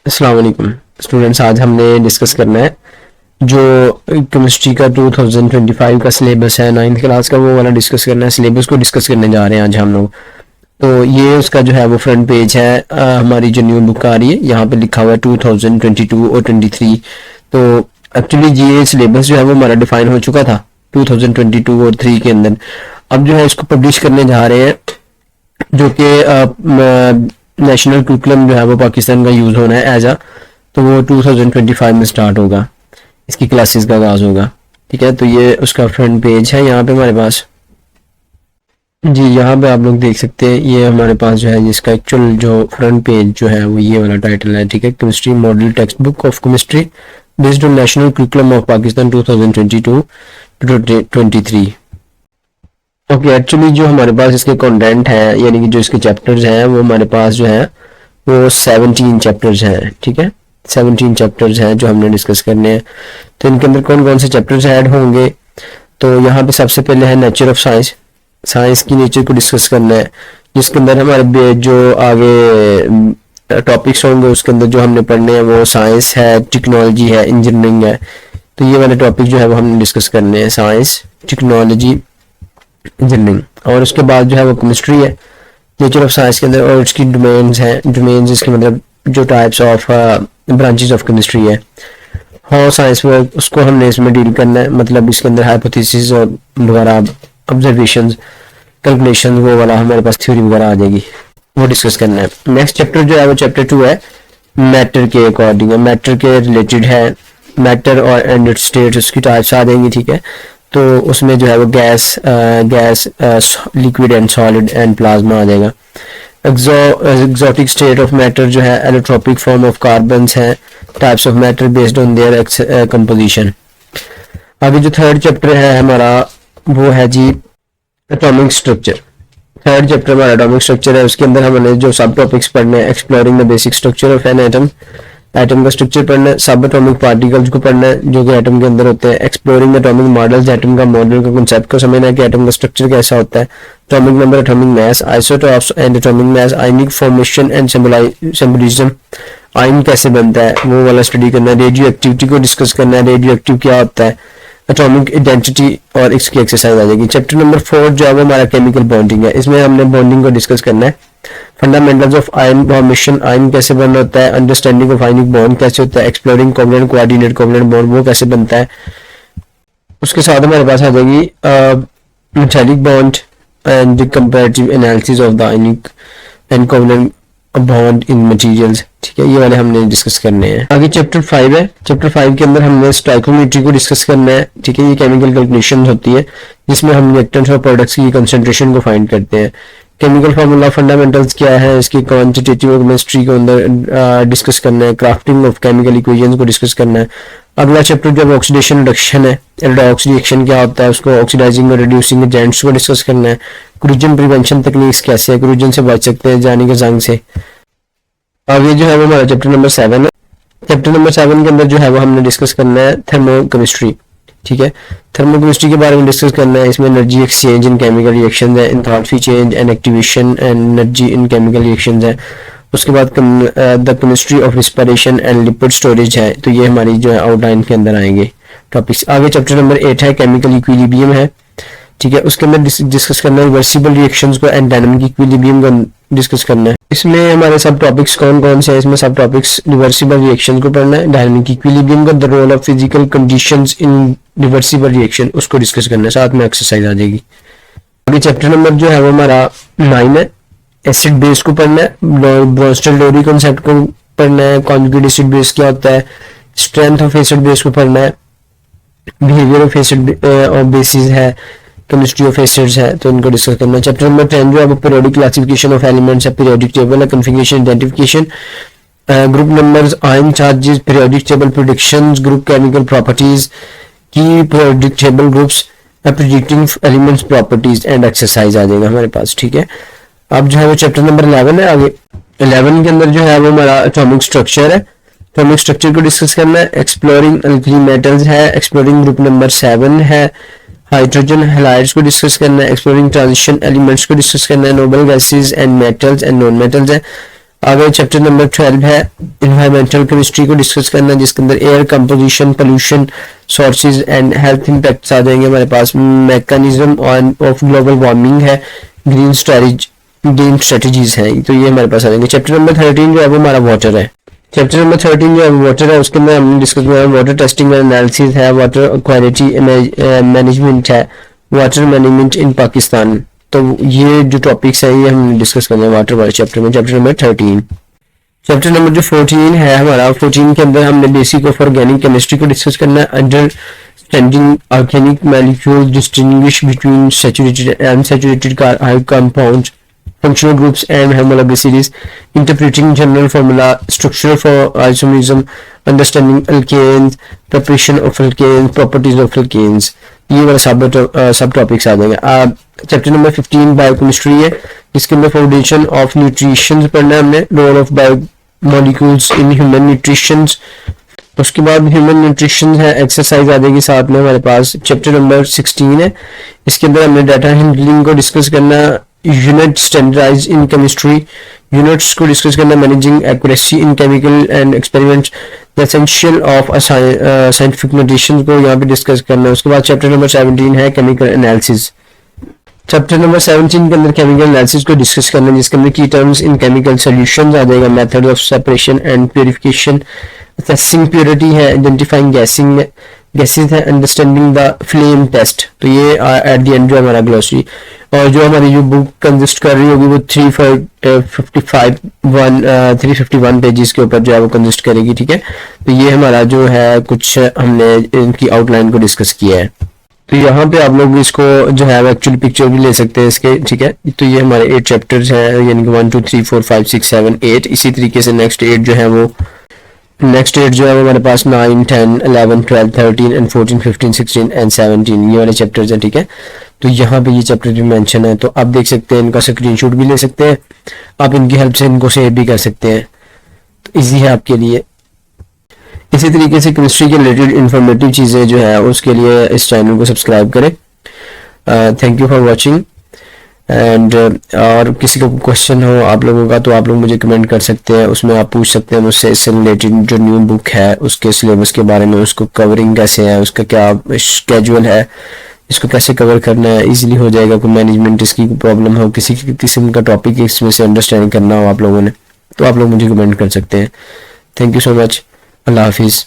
अस्सलाम वालेकुम स्टूडेंट्स। आज हमने डिस्कस करना है जो केमिस्ट्री का 2025 का सिलेबस है, 9th क्लास का, वो वाला डिस्कस करना है। सिलेबस को डिस्कस करने जा रहे हैं आज हम लोग। तो ये उसका जो है वो फ्रंट पेज है। हमारी जो न्यू बुक आ रही है यहाँ पे लिखा हुआ है 2022 और 23। तो एक्चुअली ये सिलेबस जो है वो हमारा डिफाइन हो चुका था 2022 और 3 के अंदर। अब जो है इसको पब्लिश करने जा रहे हैं, जो कि नेशनल करिकुलम जो है वो पाकिस्तान का यूज़ होना है एज तो वो 2025 में स्टार्ट होगा, इसकी क्लासेस का आगाज़ होगा। ठीक है, तो ये उसका फ्रंट पेज है यहाँ पे हमारे पास। जी, यहाँ पे आप लोग देख सकते हैं, ये हमारे पास जो है जिसका एक्चुअल जो फ्रंट पेज जो है वो ये वाला टाइटल है। ठीक है, chemistry model text book of chemistry based on national curriculum of Pakistan 2022-23। Okay, actually जो हमारे पास इसके कंटेंट है, यानी कि जो इसके चैप्टर्स हैं, वो हमारे पास जो है वो 17 चैप्टर्स हैं। ठीक है, 17 चैप्टर्स हैं जो हमने डिस्कस करने हैं। तो इनके अंदर कौन कौन से चैप्टर्स ऐड होंगे, तो यहाँ पे सबसे पहले है नेचर ऑफ साइंस। साइंस की नेचर को डिस्कस करना है, जिसके अंदर हमारे जो आगे टॉपिक्स होंगे उसके अंदर जो हमने पढ़ने हैं वो साइंस है, टेक्नोलॉजी है, इंजीनियरिंग है। तो ये वाले टॉपिक जो है वो हमने डिस्कस करने हैं, साइंस, टेक्नोलॉजी, इंजीनियरिंग। और उसके बाद जो है वो केमिस्ट्री है नेचर ऑफ साइंस के अंदर, और उसकी डोमेन्स हैं। डोमेन्स इसके मतलब जो types of branches of chemistry है, हाउ साइंस वर्क, उसको हमने इसमें डील करना है। मतलब इसके अंदर हाइपोथेसिस और वगैरह, ऑब्जर्वेशंस, कैलकुलेशन, वो वाला हमारे पास थ्योरी वगैरह आ जाएगी, वो डिस्कस करना है। नेक्स्ट चैप्टर जो है वो चैप्टर 2 है, मैटर के अकॉर्डिंग है, मैटर के रिलेटेड है। मैटर और एंड इट्स स्टेट्स, उसकी टाइप्स आ जाएंगी। ठीक है, तो उसमें जो है वो gas, liquid and solid and plasma आ जाएगा। एक्सोटिक स्टेट ऑफ मैटर जो है एलोट्रोपिक फॉर्म ऑफ कार्बन्स है, types of matter based on their composition. आगे जो थर्ड चैप्टर है हमारा वो है जी एटॉमिक स्ट्रक्चर। थर्ड चैप्टर हमारा एटॉमिक स्ट्रक्चर है। उसके अंदर हमने जो सब टॉपिक्स पढ़ने हैं, exploring the basic structure of an atom, atom का स्ट्रक्चर पढ़ना है, सब एटॉमिक पार्टिकल्स को पढ़ना है जो कि एटम के अंदर होते हैं, एक्सप्लोरिंग एटॉमिक मॉडल्स, एटम का मॉडल का कंसेप्ट को समझना है कि एटम का स्ट्रक्चर कैसा होता है, atomic number, atomic mass, isotopes and atomic mass, ionic formation and symbolism, ion कैसे बनता है वो वाला स्टडी करना है, रेडियो एक्टिविटी को डिस्कस करना है, रेडियो एक्टिव क्या होता है, एटॉमिक आइडेंटिटी, और इसकी एक्सरसाइज आ जाएगी। चैप्टर नंबर 4 जो है वो हमारा केमिकल बॉन्डिंग है। इसमें हमने बॉन्डिंग को डिस्कस करना है, fundamentals of ion formation, ion कैसे बन होता है, अंडरस्टैंडिंग ऑफ आयनिक बॉन्ड कैसे होता है, exploring covalent coordinate covalent bond वो कैसे बनता है। उसके साथ हमारे पास आ जाएगी metallic bond and comparative analysis of the ionic and covalent bond in materials. ठीक है, ये वाले हमने डिस्कस करने हैं। आगे चैप्टर 5 है। चैप्टर 5 के अंदर हमने स्टोइकोमेट्री को डिस्कस करना है। ठीक है, ये केमिकल कैलकुलेशन होती है जिसमें हम रिएक्टेंट्स और प्रोडक्ट्स की कंसंट्रेशन को फाइंड करते हैं। केमिकल फार्मूला, फंडामेंटल्स क्या है, इसकी क्वांटिटेटिव केमिस्ट्री को अंदर डिस्कस करना है, क्राफ्टिंग ऑफ केमिकल इक्वेशंस को डिस्कस करना है। अगला चैप्टर जो ऑक्सीडेशन रिडक्शन है, रेडॉक्स रिएक्शन क्या होता है, उसको ऑक्सीडाइजिंग और रिड्यूसिंग एजेंट्स को डिस्कस करना है। कोरोजन प्रिवेंशन टेक्निक्स कैसे है, कोरोजन से बच सकते हैं जाने के जंग से। आगे जो है वो हमारा चैप्टर नंबर 7 है। चैप्टर नंबर 7 के अंदर जो है वो हमने डिस्कस करना है थर्मोकेमिस्ट्री। ठीक है, थर्मोकेमिस्ट्री के बारे में डिस्कस करना है। इसमें energy exchange in chemical reactions है, enthalpy change and activation and energy in chemical reactions है। उसके बाद the chemistry of respiration and lipid storage है। तो ये हमारी जो है आउटलाइन के अंदर आएंगे टॉपिक्स। आगे चैप्टर नंबर 8 है, केमिकल इक्विलिब्रियम है। ठीक है, उसके अंदर डिस्कस करना है रिवर्सिबल रिएक्शंस को एंड डायनामिक इक्विलिब्रियम को डिस्कस करना है। इसमें हमारे सब टॉपिक्स कौन कौन से हैं, इसमें सब टॉपिक्स रिवर्सिबल रिएक्शन को पढ़ना है, डायनामिक इक्विलिब्रियम का, the role of physical conditions in reversible reaction उसको डिस्कस करना है, साथ में एक्सरसाइज आ जाएगी। अभी चैप्टर नंबर जो है वो हमारा 9 है, एसिड बेस को पढ़ना है, ब्रोंस्टेल-डोरी कॉन्सेप्ट को पढ़ना है, कॉन्जुगेट एसिड बेस क्या होता है, स्ट्रेंथ ऑफ एसिड बेस को पढ़ना है, बिहेवियर ऑफ एसिड और बेसिस है, केमिस्ट्री ऑफ एसिड्स है, तो इनको डिस्कस करना है। चैप्टर नंबर 10 जो है वो पीरियोडिक क्लासिफिकेशन ऑफ एलिमेंट्स है, पीरियोडिक टेबल है, configuration identification, group numbers, ion charges, periodic table predictions, group chemical properties की, periodic table groups, predicting elements properties and exercise आ जाएगा हमारे पास। ठीक है, अब जो है वो चैप्टर नंबर 11 है। आगे 11 के अंदर जो है वो हमारा एटॉमिक स्ट्रक्चर है, एटॉमिक स्ट्रक्चर को डिस्कस करना है। एक्सप्लोरिंग अल्कली मेटल्स है, एक्सप्लोरिंग ग्रुप नंबर 7 है, हाइड्रोजन हैलाइड्स को डिस्कस करना है, एक्सप्लोरिंग ट्रांजिशन एलिमेंट्स को डिस्कस करना है, noble gases and metals and non metals है। आगे चैप्टर नंबर 12 है इन्वायरमेंटल केमिस्ट्री को डिस्कस करना, जिसके अंदर air composition, pollution, sources and health impacts आ जाएंगे हमारे पास। मैकेनिज्म ऑफ ग्लोबल वार्मिंग है, ग्रीन स्ट्रेटजीज हैं, तो ये हमारे पास आ जाएंगे। चैप्टर नंबर 13 जो है वो हमारा वाटर है। चैप्टर नंबर 13 जो है वाटर है, उसके अंदर हमने डिस्कस किया वाटर टेस्टिंग एंड एनालिसिस है, वाटर क्वालिटी मैनेजमेंट है, वाटर मैनेजमेंट इन पाकिस्तान। तो ये जो टॉपिक्स है ये हमने डिस्कस करना है वाटर वाले चैप्टर में, चैप्टर नंबर 13। चैप्टर नंबर जो 14 है हमारा, 14 के अंदर हमने बेसिक ऑफ ऑर्गेनिक केमिस्ट्री को डिस्कस करना है, understanding organic molecules, distinguish between saturated and unsaturated compounds, functional groups and homologacies, interpreting general formula, structure for isomerism, understanding alkanes, preparation of alkanes, properties of alkanes, ये वाला सब topics आ जाएंगे। Chapter number 15 biochemistry है, इसके अंदर foundation of nutrition पढ़ना है हमने, role of biomolecules in human nutrition. उसके बाद ह्यूमन न्यूट्रिशन है, एक्सरसाइज आ जाएगी साथ में हमारे पास। चैप्टर नंबर 16 है, इसके अंदर हमने डाटा हैंडलिंग को डिस्कस करना, unit standardise in chemistry, units को डिस्कस करना, managing accuracy in chemical and experiments, the essential of scientific notation को यहाँ पे डिस्कस करना। उसके बाद चैप्टर नंबर 17 है केमिकल एनालिसिस। चैप्टर नंबर 17 के अंदर केमिकल एनालिसिस को डिस्कस करना, जिसके अंदर की टर्म्स इन केमिकल सॉल्यूशंस आ जाएगा, method of separation and purification, assessing purity है, आइडेंटिफाइंग गैसेस है, अंडरस्टैंडिंग द फ्लेम टेस्ट। तो ये एट द एंड जो हमारा ग्लोसरी, और जो हमारी जो बुक कंसिस्ट कर रही होगी वो 351 पेजेस के ऊपर जो है वो कंसिस्ट करेगी, ठीक है। तो ये हमारा जो है कुछ हमने इनकी आउटलाइन को डिस्कस किया है। तो यहाँ पे आप लोग इसको जो है एक्चुअली पिक्चर भी ले सकते हैं इसके, ठीक है। तो ये हमारे 8 चैप्टर्स हैं, यानी कि 1 2 3 4 5 6 7 8। इसी तरीके से नेक्स्ट 8 जो है वो हमारे पास 9 10 11 12 13 एंड 14 15 16 एंड 17 ये वाले चैप्टर्स हैं, ठीक है। तो यहाँ पे ये चैप्टर भी मेंशन है, तो आप देख सकते हैं, इनका स्क्रीनशॉट भी ले सकते हैं, आप इनकी हेल्प से इनको सेव भी कर सकते हैं, तो इजी है आपके लिए। इसी तरीके से केमिस्ट्री के रिलेटेड इंफॉर्मेटिव चीज़ें जो है उसके लिए इस चैनल को सब्सक्राइब करें। Thank you for watching and और किसी को क्वेश्चन हो आप लोगों का तो आप लोग मुझे कमेंट कर सकते हैं, उसमें आप पूछ सकते हैं मुझसे इससे रिलेटेड जो न्यू बुक है उसके सिलेबस के बारे में, उसको कवरिंग कैसे है, उसका क्या स्केड्यूल है, इसको कैसे कवर करना है, इजीली हो जाएगा। कोई मैनेजमेंट इसकी प्रॉब्लम हो, किसी किस्म का टॉपिक इसमें से अंडरस्टैंड करना हो आप लोगों ने, तो आप लोग मुझे कमेंट कर सकते हैं। थैंक यू सो मच, अल्लाह हाफिज़।